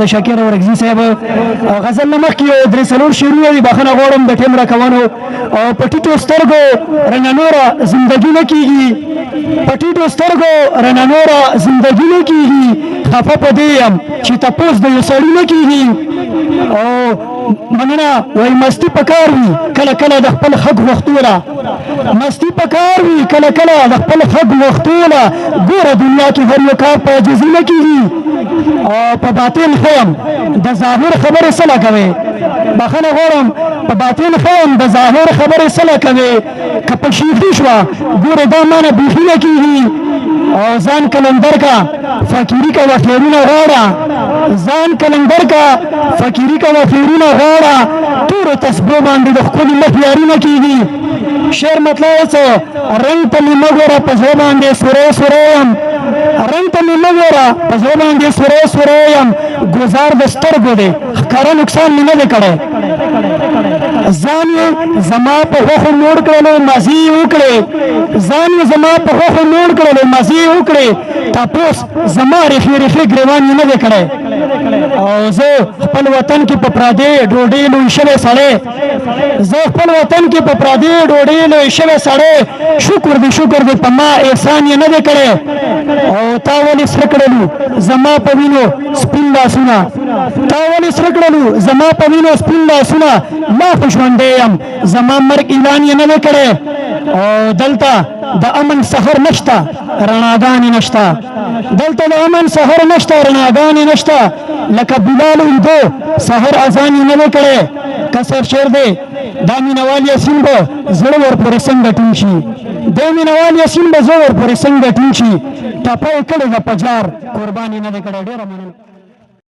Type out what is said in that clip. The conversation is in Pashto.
د شکیر ورغزي صاحب غزل مخکې یو درې څلور شعرونه دي بخښنه غواړم د ټیم راکونو او په ټیټو سترګو رڼا نوره زندګي نه کېږي په ټیټو سترګو رڼا نوره زندګي نه کېږي خفه په دې یم چې تپوس د یو سړي نه کېږي او مننه وایي مستی پکار وي کله کله د خپل حق وختونه مستی پکار وي کله کله د خپل حق وختونه ګوره دنیا کې هر یو کار په عاجزي نه کېږي او په باطل خیم د ظاهر خبرې څه کوي بخښنه غواړم په باطل خیم د ظاهر خبرې څه کوي که په شیخي شوه ګوره دا مانه بیخي نه کېږي او ځان کلندر کا فقیری کا وفیرونه غواړه ځان کلندر کا فقیری کا وفیرونه غواړه تورو تسبو باندې د ښکلي مخ یاري نه کېږي شعر مطلب څه رنګ ته مې مه ګوره په زړه باندې سوری سوری یم رنګ ته مې مه ګوره په زړه باندې سوری سوری یم ګزار د سترګو دی ښکاره نقصان مې نه دی کړی ځان یې زما په غوښو موړ کړلو مزې یې وکړې ځان یې زما په غوښو موړ کړلو مزې یې وکړې تپوس زما ریښې ریښې ګرېوان یې نه دی کړی او زه خپل وطن کې په پردۍ ډوډۍ لوی شوی سړی زه خپل وطن کې په پردۍ ډوډۍ لوی شوی سړی شکر دې په ما احسان یې نه دی کړی او تا ولې سره کړلو زما په وینو سپین لاسونه تا ولې سره کړلو زما په وینو سپین لاسونه ما خو ژوندی یم زما مرګ اعلان یې نه دی کړی او دلته د امن سحر نشته رڼاګانې نشته دلته د امن سحر نشته رڼاګانې نشته لکه بلال ویدو سحر اذان یې نه دی کړی کسر شعر دی دا مینوال یاسین به زړه ورپورې څنګه ټینګ شي دا مینوال یاسین به زړه ورپورې څنګه ټینګ شي ټپه یې کړې ده په جار قربان یې نه دی کړی ډېره مننه